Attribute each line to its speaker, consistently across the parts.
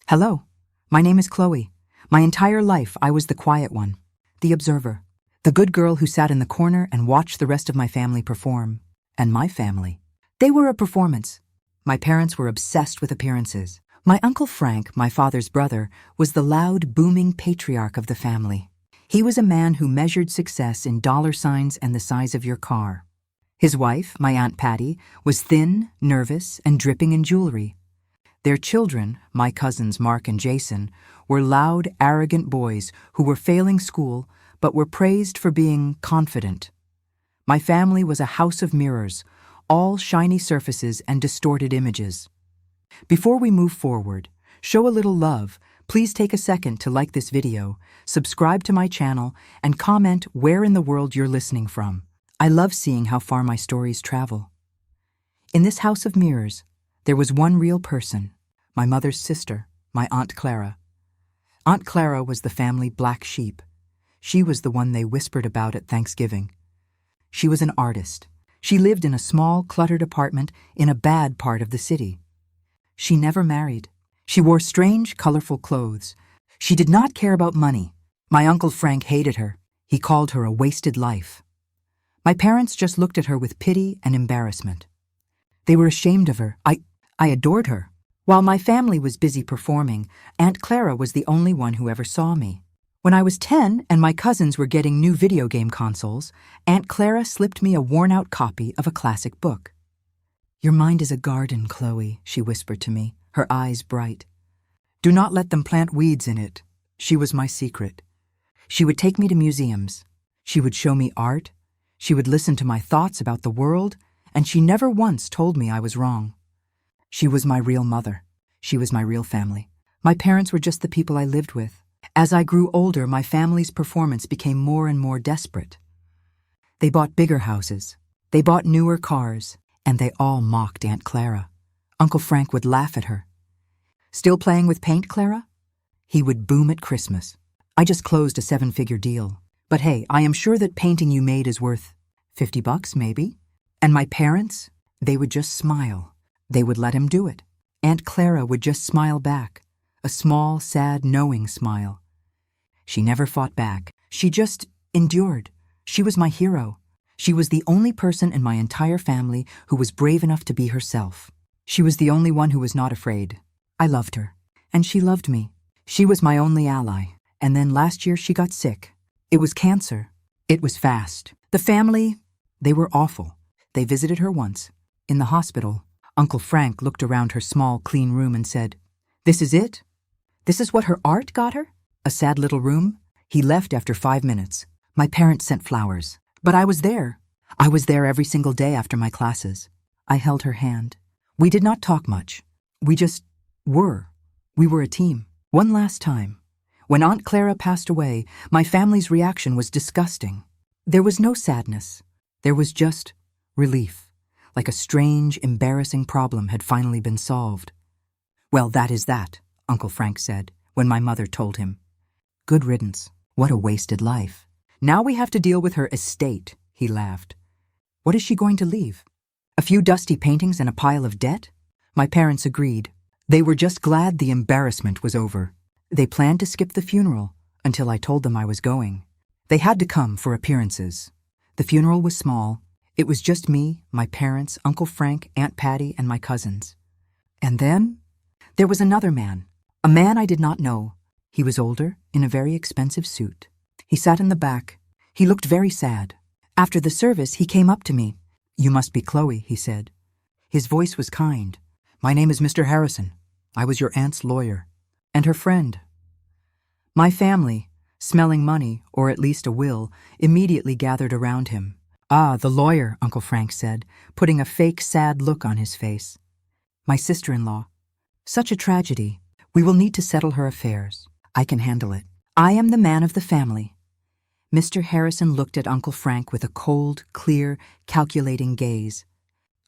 Speaker 1: Hello, my name is Chloe. My entire life I was the quiet one, the observer, the good girl who sat in the corner and watched the rest of my family perform. And my family. They were a performance. My parents were obsessed with appearances. My Uncle Frank, my father's brother, was the loud, booming patriarch of the family. He was a man who measured success in dollar signs and the size of your car. His wife, my Aunt Patty, was thin, nervous, and dripping in jewelry. Their children, my cousins Mark and Jason, were loud, arrogant boys who were failing school but were praised for being confident. My family was a house of mirrors, all shiny surfaces and distorted images. Before we move forward, show a little love. Please take a second to like this video, subscribe to my channel, and comment where in the world you're listening from. I love seeing how far my stories travel. In this house of mirrors, there was one real person, my mother's sister, my Aunt Clara. Aunt Clara was the family black sheep. She was the one they whispered about at Thanksgiving. She was an artist. She lived in a small, cluttered apartment in a bad part of the city. She never married. She wore strange, colorful clothes. She did not care about money. My Uncle Frank hated her. He called her a wasted life. My parents just looked at her with pity and embarrassment. They were ashamed of her. I adored her. While my family was busy performing, Aunt Clara was the only one who ever saw me. When I was 10 and my cousins were getting new video game consoles, Aunt Clara slipped me a worn-out copy of a classic book. "Your mind is a garden, Chloe," she whispered to me, her eyes bright. "Do not let them plant weeds in it." She was my secret. She would take me to museums. She would show me art. She would listen to my thoughts about the world, and she never once told me I was wrong. She was my real mother. She was my real family. My parents were just the people I lived with. As I grew older, my family's performance became more and more desperate. They bought bigger houses. They bought newer cars, and they all mocked Aunt Clara. Uncle Frank would laugh at her. "Still playing with paint, Clara?" He would boom at Christmas. "I just closed a 7-figure deal. But hey, I am sure that painting you made is worth $50, maybe?" And my parents, they would just smile. They would let him do it. Aunt Clara would just smile back, a small, sad, knowing smile. She never fought back. She just endured. She was my hero. She was the only person in my entire family who was brave enough to be herself. She was the only one who was not afraid. I loved her, and she loved me. She was my only ally. And then last year she got sick. It was cancer. It was fast. The family, they were awful. They visited her once. In the hospital, Uncle Frank looked around her small, clean room and said, "This is it? This is what her art got her? A sad little room?" He left after 5 minutes. My parents sent flowers. But I was there. I was there every single day after my classes. I held her hand. We did not talk much. We just were. We were a team. One last time. When Aunt Clara passed away, my family's reaction was disgusting. There was no sadness. There was just relief. Like a strange, embarrassing problem had finally been solved. "Well, that is that," Uncle Frank said, when my mother told him. "Good riddance. What a wasted life. Now we have to deal with her estate," he laughed. "What is she going to leave? A few dusty paintings and a pile of debt?" My parents agreed. They were just glad the embarrassment was over. They planned to skip the funeral until I told them I was going. They had to come for appearances. The funeral was small. It was just me, my parents, Uncle Frank, Aunt Patty, and my cousins. And then there was another man, a man I did not know. He was older, in a very expensive suit. He sat in the back. He looked very sad. After the service, he came up to me. "You must be Chloe," he said. His voice was kind. "My name is Mr. Harrison. I was your aunt's lawyer." And her friend. My family, smelling money, or at least a will, immediately gathered around him. "Ah, the lawyer," Uncle Frank said, putting a fake, sad look on his face. "My sister-in-law. Such a tragedy. We will need to settle her affairs. I can handle it. I am the man of the family." Mr. Harrison looked at Uncle Frank with a cold, clear, calculating gaze.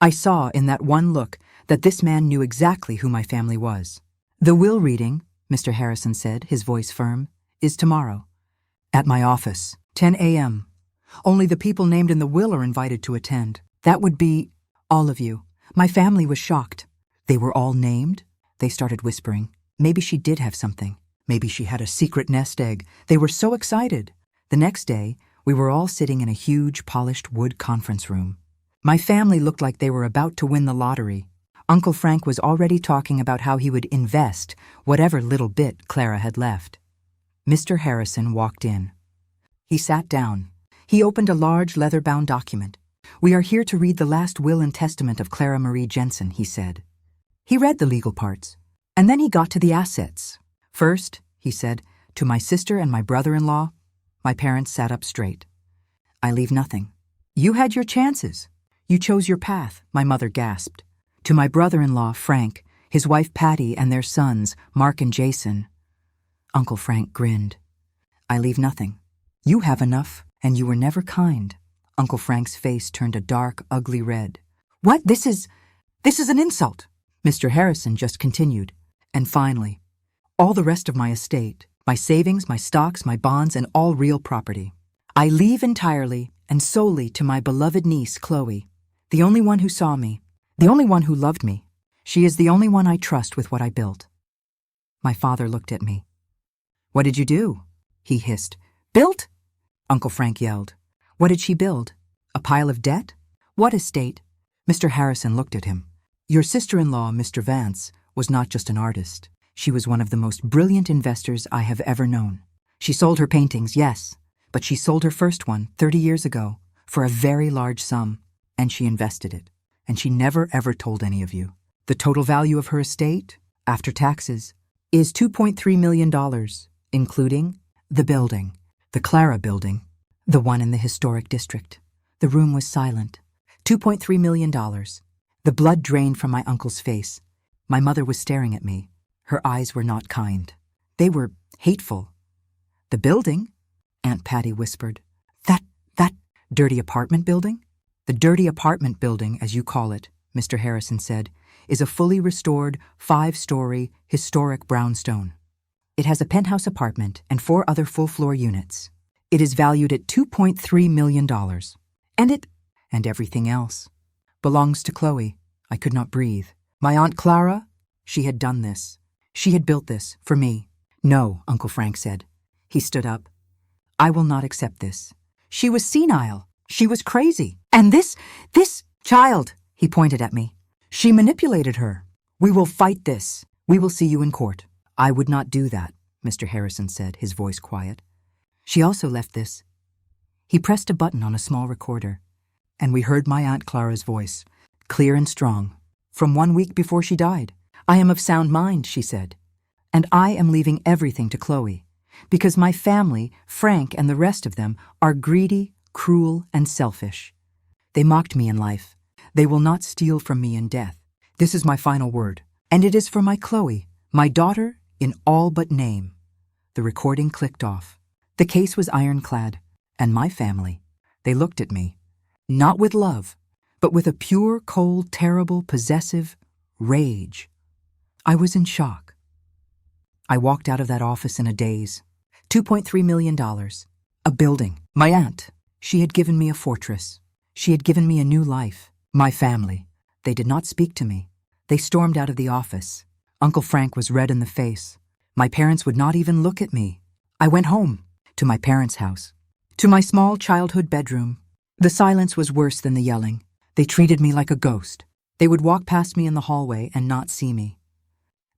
Speaker 1: I saw in that one look that this man knew exactly who my family was. "The will reading," Mr. Harrison said, his voice firm, "is tomorrow. At my office, 10 a.m. Only the people named in the will are invited to attend. That would be all of you." My family was shocked. "They were all named?" They started whispering. Maybe she did have something. Maybe she had a secret nest egg. They were so excited. The next day, we were all sitting in a huge, polished wood conference room. My family looked like they were about to win the lottery. Uncle Frank was already talking about how he would invest whatever little bit Clara had left. Mr. Harrison walked in. He sat down. He opened a large leather-bound document. "We are here to read the last will and testament of Clara Marie Jensen," he said. He read the legal parts, and then he got to the assets. "First," he said, "to my sister and my brother-in-law." My parents sat up straight. "I leave nothing." "You had your chances. You chose your path," my mother gasped. "To my brother-in-law, Frank, his wife Patty, and their sons, Mark and Jason." Uncle Frank grinned. "I leave nothing. You have enough, and you were never kind." Uncle Frank's face turned a dark, ugly red. "What? This is an insult." Mr. Harrison just continued. "And finally, all the rest of my estate, my savings, my stocks, my bonds, and all real property, I leave entirely and solely to my beloved niece, Chloe, the only one who saw me, the only one who loved me. She is the only one I trust with what I built." My father looked at me. "What did you do?" he hissed. "Built?" Uncle Frank yelled. "What did she build? A pile of debt? What estate?" Mr. Harrison looked at him. "Your sister-in-law, Mr. Vance, was not just an artist. She was one of the most brilliant investors I have ever known. She sold her paintings, yes, but she sold her first one 30 years ago for a very large sum, and she invested it, and she never ever told any of you. The total value of her estate, after taxes, is $2.3 million, including the building, the Clara building, the one in the historic district." The room was silent. $2.3 million. The blood drained from my uncle's face. My mother was staring at me. Her eyes were not kind. They were hateful. "The building?" Aunt Patty whispered. That dirty apartment building?" "The dirty apartment building, as you call it," Mr. Harrison said, "is a fully restored, 5-story, historic brownstone. It has a penthouse apartment and 4 other full-floor units. It is valued at $2.3 million. And everything else belongs to Chloe." I could not breathe. "My Aunt Clara? She had done this. She had built this for me." "No," Uncle Frank said. He stood up. "I will not accept this. She was senile. She was crazy. And this child," he pointed at me. "She manipulated her. We will fight this. We will see you in court." "I would not do that," Mr. Harrison said, his voice quiet. "She also left this." He pressed a button on a small recorder, and we heard my Aunt Clara's voice, clear and strong, from 1 week before she died. "I am of sound mind," she said, "and I am leaving everything to Chloe, because my family, Frank and the rest of them, are greedy, cruel, and selfish. They mocked me in life. They will not steal from me in death. This is my final word, and it is for my Chloe, my daughter in all but name." The recording clicked off. The case was ironclad, and my family, they looked at me, not with love, but with a pure, cold, terrible, possessive rage. I was in shock. I walked out of that office in a daze. $2.3 million. A building. My aunt. She had given me a fortress. She had given me a new life. My family. They did not speak to me. They stormed out of the office. Uncle Frank was red in the face. My parents would not even look at me. I went home, to my parents' house, to my small childhood bedroom. The silence was worse than the yelling. They treated me like a ghost. They would walk past me in the hallway and not see me.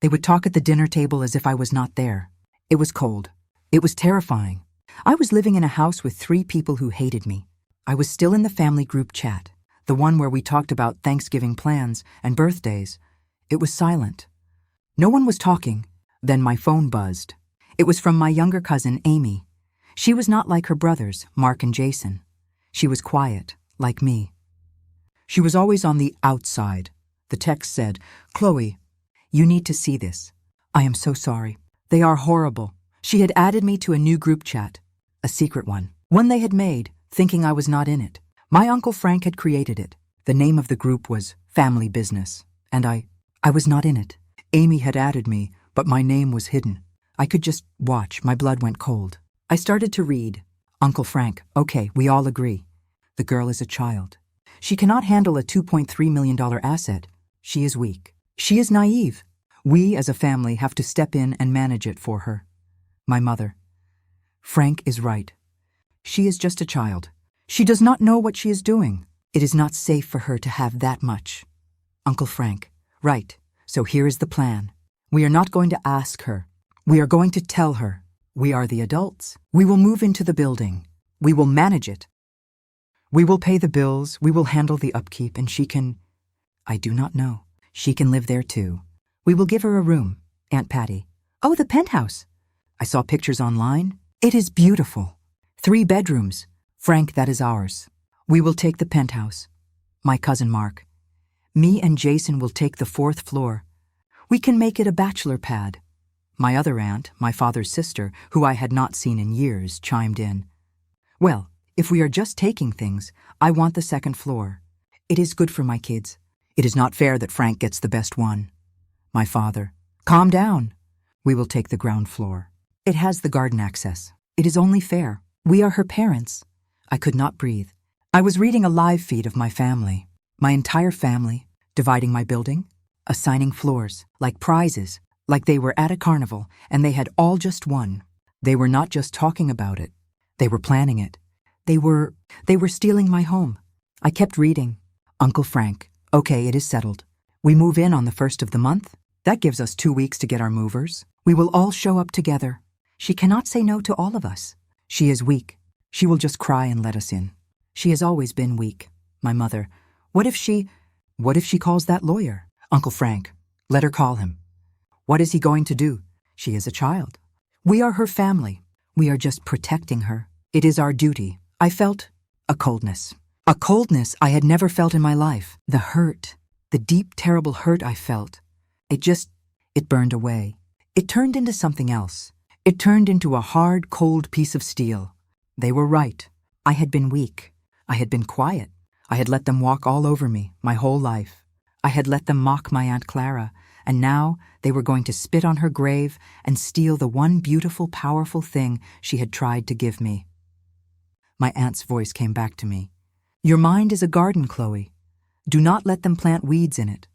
Speaker 1: They would talk at the dinner table as if I was not there. It was cold. It was terrifying. I was living in a house with 3 people who hated me. I was still in the family group chat, the one where we talked about Thanksgiving plans and birthdays. It was silent. No one was talking. Then my phone buzzed. It was from my younger cousin, Amy. She was not like her brothers, Mark and Jason. She was quiet, like me. She was always on the outside. The text said, "Chloe, you need to see this. I am so sorry. They are horrible." She had added me to a new group chat, a secret one they had made, thinking I was not in it. My Uncle Frank had created it. The name of the group was Family Business, and I was not in it. Amy had added me, but my name was hidden. I could just watch. My blood went cold. I started to read. Uncle Frank, okay, we all agree. The girl is a child. She cannot handle a $2.3 million asset. She is weak. She is naive. We as a family have to step in and manage it for her. My mother. Frank is right. She is just a child. She does not know what she is doing. It is not safe for her to have that much. Uncle Frank. Right. So here is the plan. We are not going to ask her. We are going to tell her. We are the adults. We will move into the building. We will manage it. We will pay the bills. We will handle the upkeep, and she can... I do not know. She can live there too. We will give her a room. Aunt Patty. Oh, the penthouse. I saw pictures online. It is beautiful. 3 bedrooms. Frank, that is ours. We will take the penthouse. My cousin Mark. Me and Jason will take the 4th floor. We can make it a bachelor pad. My other aunt, my father's sister, who I had not seen in years, chimed in. Well, if we are just taking things, I want the 2nd floor. It is good for my kids. It is not fair that Frank gets the best one. My father. Calm down. We will take the ground floor. It has the garden access. It is only fair. We are her parents. I could not breathe. I was reading a live feed of my family. My entire family, dividing my building, assigning floors, like prizes, like they were at a carnival, and they had all just won. They were not just talking about it. They were planning it. They were stealing my home. I kept reading. Uncle Frank. Okay, it is settled. We move in on the 1st of the month. That gives us 2 weeks to get our movers. We will all show up together. She cannot say no to all of us. She is weak. She will just cry and let us in. She has always been weak. My mother. What if she calls that lawyer? Uncle Frank. Let her call him. What is he going to do? She is a child. We are her family. We are just protecting her. It is our duty. I felt a coldness. A coldness I had never felt in my life. The hurt. The deep, terrible hurt I felt. It burned away. It turned into something else. It turned into a hard, cold piece of steel. They were right. I had been weak. I had been quiet. I had let them walk all over me my whole life. I had let them mock my Aunt Clara, and now they were going to spit on her grave and steal the one beautiful, powerful thing she had tried to give me. My aunt's voice came back to me. Your mind is a garden, Chloe. Do not let them plant weeds in it.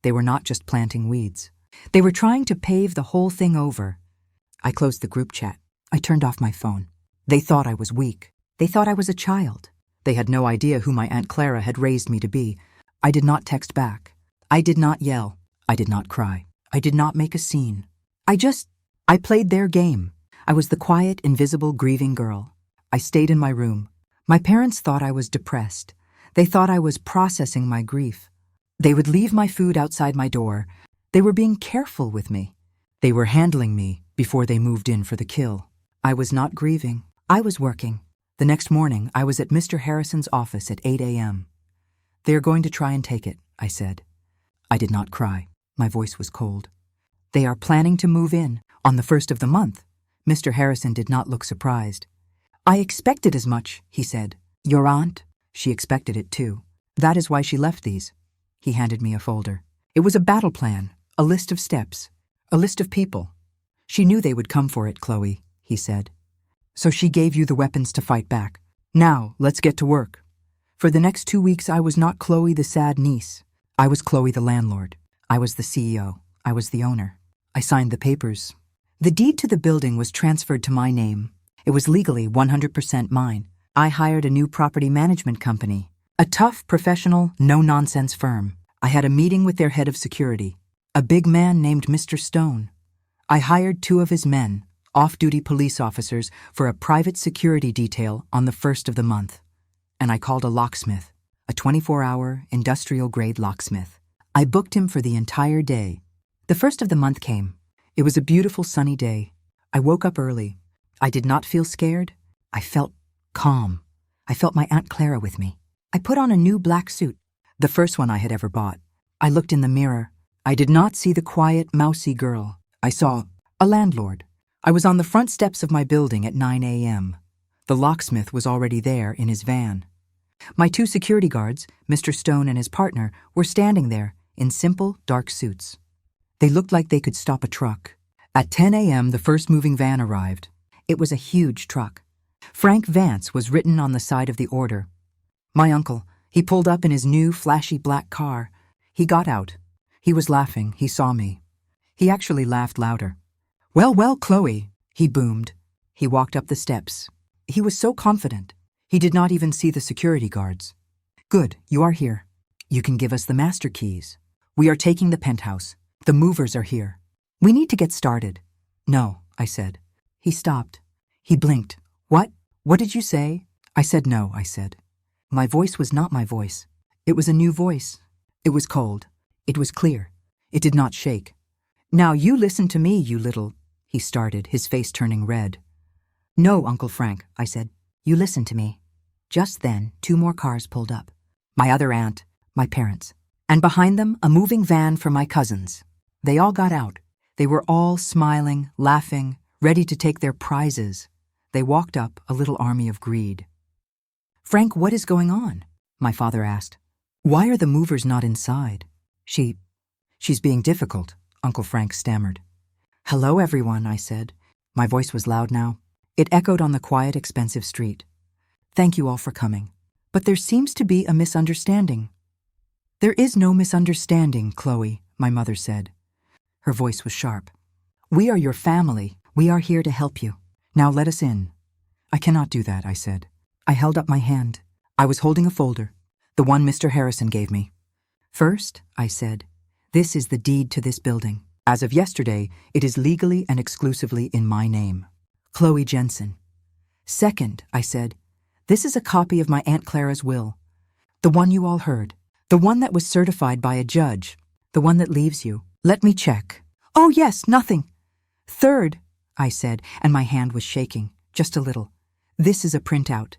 Speaker 1: They were not just planting weeds. They were trying to pave the whole thing over. I closed the group chat. I turned off my phone. They thought I was weak. They thought I was a child. They had no idea who my Aunt Clara had raised me to be. I did not text back. I did not yell. I did not cry. I did not make a scene. I played their game. I was the quiet, invisible, grieving girl. I stayed in my room. My parents thought I was depressed. They thought I was processing my grief. They would leave my food outside my door. They were being careful with me. They were handling me before they moved in for the kill. I was not grieving. I was working. The next morning, I was at Mr. Harrison's office at 8 a.m. They are going to try and take it, I said. I did not cry. My voice was cold. They are planning to move in on the 1st of the month. Mr. Harrison did not look surprised. I expected as much, he said. Your aunt? She expected it too. That is why she left these. He handed me a folder. It was a battle plan, a list of steps, a list of people. She knew they would come for it, Chloe, he said. So she gave you the weapons to fight back. Now, let's get to work. For the next 2 weeks, I was not Chloe the sad niece. I was Chloe the landlord. I was the CEO. I was the owner. I signed the papers. The deed to the building was transferred to my name. It was legally 100% mine. I hired a new property management company, a tough, professional, no-nonsense firm. I had a meeting with their head of security, a big man named Mr. Stone. I hired 2 of his men, off-duty police officers, for a private security detail on the 1st of the month. And I called a locksmith, a 24-hour, industrial-grade locksmith. I booked him for the entire day. The 1st of the month came. It was a beautiful sunny day. I woke up early. I did not feel scared. I felt calm. I felt my Aunt Clara with me. I put on a new black suit, the first one I had ever bought. I looked in the mirror. I did not see the quiet, mousy girl. I saw a landlord. I was on the front steps of my building at 9 a.m. The locksmith was already there in his van. My 2 security guards, Mr. Stone and his partner, were standing there in simple, dark suits. They looked like they could stop a truck. At 10 a.m., the first moving van arrived. It was a huge truck. Frank Vance was written on the side of the order. My uncle, he pulled up in his new, flashy black car. He got out. He was laughing. He saw me. He actually laughed louder. Well, well, Chloe, he boomed. He walked up the steps. He was so confident. He did not even see the security guards. Good, you are here. You can give us the master keys. We are taking the penthouse. The movers are here. We need to get started. No, I said. He stopped. He blinked. What? What did you say? I said no, I said. My voice was not my voice. It was a new voice. It was cold. It was clear. It did not shake. Now you listen to me, you little... He started, his face turning red. No, Uncle Frank, I said. You listen to me. Just then, 2 more cars pulled up. My other aunt, my parents, and behind them, a moving van for my cousins. They all got out. They were all smiling, laughing, ready to take their prizes. They walked up, a little army of greed. Frank, what is going on? My father asked. Why are the movers not inside? She's being difficult, Uncle Frank stammered. Hello, everyone, I said. My voice was loud now. It echoed on the quiet, expensive street. Thank you all for coming. But there seems to be a misunderstanding. There is no misunderstanding, Chloe, my mother said. Her voice was sharp. We are your family. We are here to help you. Now let us in. I cannot do that, I said. I held up my hand. I was holding a folder, the one Mr. Harrison gave me. First, I said, this is the deed to this building. As of yesterday, it is legally and exclusively in my name. Chloe Jensen. Second, I said, this is a copy of my Aunt Clara's will. The one you all heard. The one that was certified by a judge. The one that leaves you. Let me check. Oh yes, nothing. Third, I said, and my hand was shaking, just a little. This is a printout.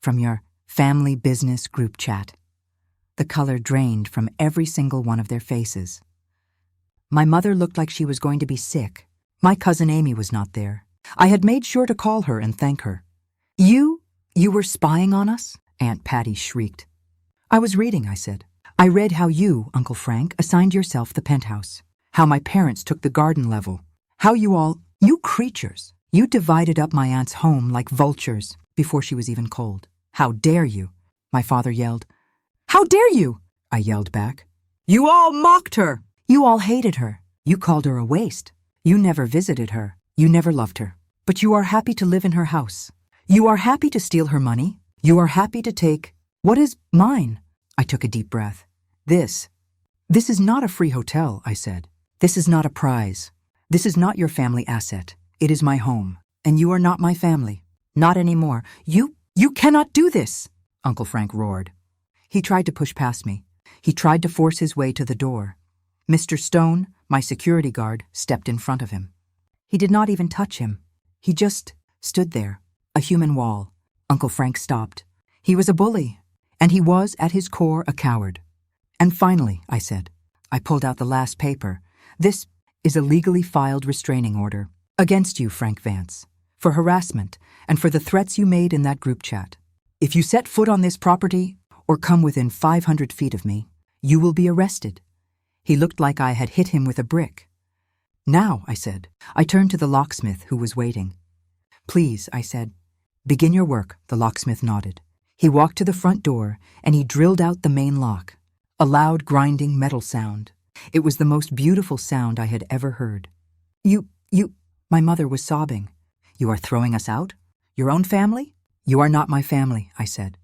Speaker 1: From your family business group chat. The color drained from every single one of their faces. My mother looked like she was going to be sick. My cousin Amy was not there. I had made sure to call her and thank her. You were spying on us? Aunt Patty shrieked. I was reading, I said. I read how you, Uncle Frank, assigned yourself the penthouse. How my parents took the garden level. How you creatures, you divided up my aunt's home like vultures before she was even cold. How dare you? My father yelled. How dare you? I yelled back. You all mocked her. You all hated her. You called her a waste. You never visited her. You never loved her. But you are happy to live in her house. You are happy to steal her money. You are happy to take what is mine. I took a deep breath. This is not a free hotel, I said. This is not a prize. This is not your family asset. It is my home. And you are not my family. Not anymore. You cannot do this, Uncle Frank roared. He tried to push past me. He tried to force his way to the door. Mr. Stone, my security guard, stepped in front of him. He did not even touch him. He just stood there, a human wall. Uncle Frank stopped. He was a bully, and he was, at his core, a coward. And finally, I said, I pulled out the last paper. This is a legally filed restraining order against you, Frank Vance, for harassment and for the threats you made in that group chat. If you set foot on this property or come within 500 feet of me, you will be arrested. He looked like I had hit him with a brick. Now, I said. I turned to the locksmith who was waiting. Please, I said. Begin your work, the locksmith nodded. He walked to the front door and he drilled out the main lock. A loud, grinding metal sound. It was the most beautiful sound I had ever heard. My mother was sobbing. You are throwing us out? Your own family? You are not my family, I said.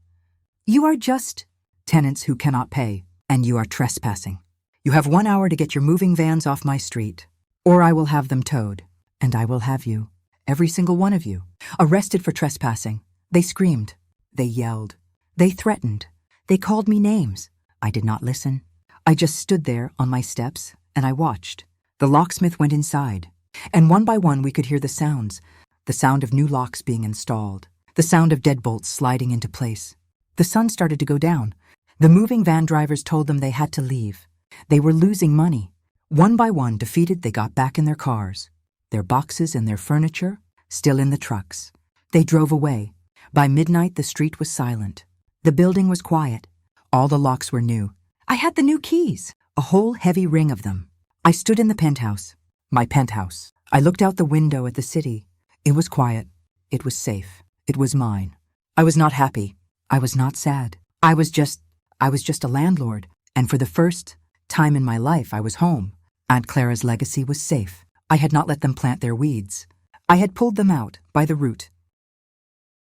Speaker 1: You are just tenants who cannot pay, and you are trespassing. You have 1 hour to get your moving vans off my street, or I will have them towed, and I will have you, every single one of you, arrested for trespassing. They screamed. They yelled. They threatened. They called me names. I did not listen. I just stood there on my steps, and I watched. The locksmith went inside, and one by one we could hear the sounds. The sound of new locks being installed. The sound of deadbolts sliding into place. The sun started to go down. The moving van drivers told them they had to leave. They were losing money. One by one, defeated, they got back in their cars. Their boxes and their furniture still in the trucks. They drove away. By midnight, the street was silent. The building was quiet. All the locks were new. I had the new keys, a whole heavy ring of them. I stood in the penthouse, my penthouse. I looked out the window at the city. It was quiet. It was safe. It was mine. I was not happy. I was not sad. I was just a landlord. And for the first time in my life, I was home. Aunt Clara's legacy was safe. I had not let them plant their weeds. I had pulled them out by the root.